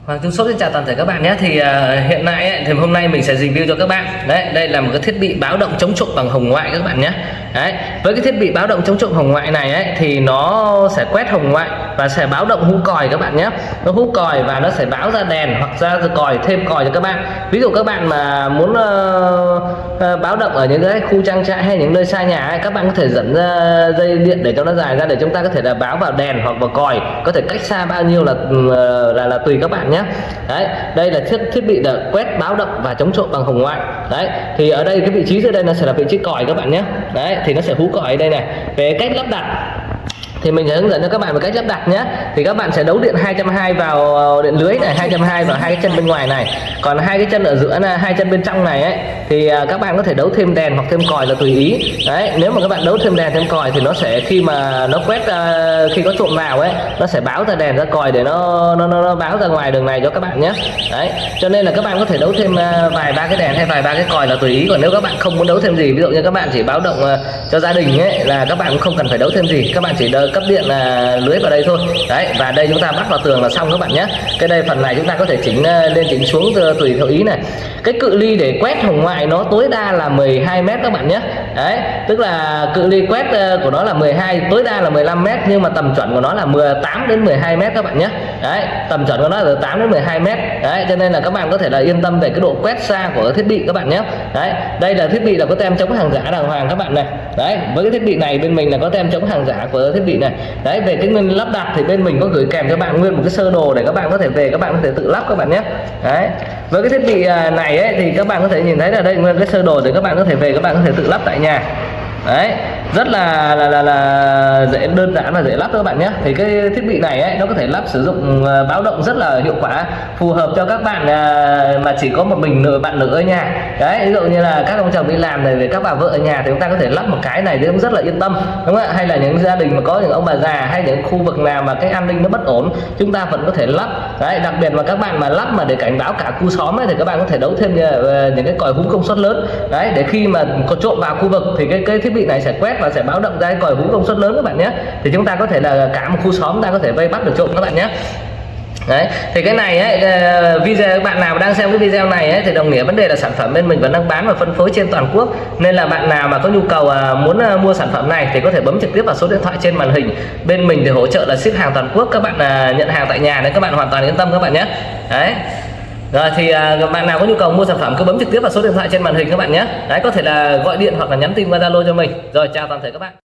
Hoàng Trung Shop xin chào toàn thể các bạn nhé. Thì hiện nay ấy, thì hôm nay mình sẽ review cho các bạn. Đấy, đây là một cái thiết bị báo động chống trộm bằng hồng ngoại các bạn nhé. Đấy, với cái thiết bị báo động chống trộm hồng ngoại này ấy, thì nó sẽ quét hồng ngoại và sẽ báo động hú còi các bạn nhé. Nó hú còi và nó sẽ báo ra đèn hoặc ra còi, thêm còi cho các bạn. Ví dụ các bạn mà muốn báo động ở những cái khu trang trại hay những nơi xa nhà ấy, các bạn có thể dẫn ra dây điện để cho nó dài ra để chúng ta có thể là báo vào đèn hoặc vào còi, có thể cách xa bao nhiêu là tùy các bạn nhé. Đấy, đây là thiết bị để quét báo động và chống trộm bằng hồng ngoại. Đấy, thì ở đây cái vị trí dưới đây nó sẽ là vị trí còi các bạn nhé. Đấy, thì nó sẽ hú còi ở đây này. Về cách lắp đặt thì mình sẽ hướng dẫn cho các bạn về cách lắp đặt nhé. Thì các bạn sẽ đấu điện 220 vào điện lưới này, 220 vào hai cái chân bên ngoài này, còn hai cái chân ở giữa này, hai chân bên trong này ấy, thì các bạn có thể đấu thêm đèn hoặc thêm còi là tùy ý. Đấy, nếu mà các bạn đấu thêm đèn thêm còi thì nó sẽ khi mà nó quét khi có trộm vào ấy, nó sẽ báo ra đèn ra còi để nó báo ra ngoài đường này cho các bạn nhé. Đấy, cho nên là các bạn có thể đấu thêm vài ba cái đèn hay vài ba cái còi là tùy ý. Còn nếu các bạn không muốn đấu thêm gì, ví dụ như các bạn chỉ báo động cho gia đình ấy, là các bạn cũng không cần phải đấu thêm gì, các bạn chỉ cấp điện lưới vào đây thôi. Đấy, và đây chúng ta bắt vào tường là xong các bạn nhé. Cái đây phần này chúng ta có thể chỉnh lên chỉnh xuống tùy theo ý này. Cái cự ly để quét hồng ngoại nó tối đa là 12 m các bạn nhé. Đấy, tức là cự ly quét của nó là 12, tối đa là 15 m, nhưng mà tầm chuẩn của nó là 18 đến 12 m các bạn nhé. Đấy, tầm chuẩn của nó là 8 đến 12 m. Đấy, cho nên là các bạn có thể là yên tâm về cái độ quét xa của cái thiết bị các bạn nhé. Đấy, đây là thiết bị là có tem chống hàng giả đàng hoàng các bạn này. Đấy, với cái thiết bị này bên mình là có tem chống hàng giả của thiết bị này. Đấy, về cái nguyên lắp đặt thì bên mình có gửi kèm cho bạn nguyên một cái sơ đồ để các bạn có thể về các bạn có thể tự lắp các bạn nhé. Đấy, với cái thiết bị này ấy, thì các bạn có thể nhìn thấy là đây nguyên cái sơ đồ để các bạn có thể về các bạn có thể tự lắp tại nhà. Đấy, rất là dễ, đơn giản và dễ lắp các bạn nhé. Thì cái thiết bị này ấy, nó có thể lắp sử dụng báo động rất là hiệu quả, phù hợp cho các bạn mà chỉ có một mình bạn nữ ở nhà. Đấy, ví dụ như là các ông chồng đi làm này, về các bà vợ ở nhà thì chúng ta có thể lắp một cái này thì cũng rất là yên tâm, đúng không ạ? Hay là những gia đình mà có những ông bà già hay những khu vực nào mà cái an ninh nó bất ổn, chúng ta vẫn có thể lắp. Đấy, đặc biệt là các bạn mà lắp mà để cảnh báo cả khu xóm ấy, thì các bạn có thể đấu thêm những cái còi hú công suất lớn. Đấy, để khi mà có trộm vào khu vực thì cái thiết bị này sẽ quét và sẽ báo động ra cái còi hú công suất lớn các bạn nhé. Thì chúng ta có thể là cả một khu xóm ta có thể vây bắt được trộm các bạn nhé. Đấy, thì cái này ấy, video bạn nào đang xem cái video này ấy, thì đồng nghĩa vấn đề là sản phẩm bên mình vẫn đang bán và phân phối trên toàn quốc, nên là bạn nào mà có nhu cầu muốn mua sản phẩm này thì có thể bấm trực tiếp vào số điện thoại trên màn hình. Bên mình thì hỗ trợ là ship hàng toàn quốc, các bạn nhận hàng tại nhà nên các bạn hoàn toàn yên tâm các bạn nhé. Đấy. Rồi thì bạn nào có nhu cầu mua sản phẩm cứ bấm trực tiếp vào số điện thoại trên màn hình các bạn nhé. Đấy, có thể là gọi điện hoặc là nhắn tin qua Zalo cho mình. Rồi, chào toàn thể các bạn.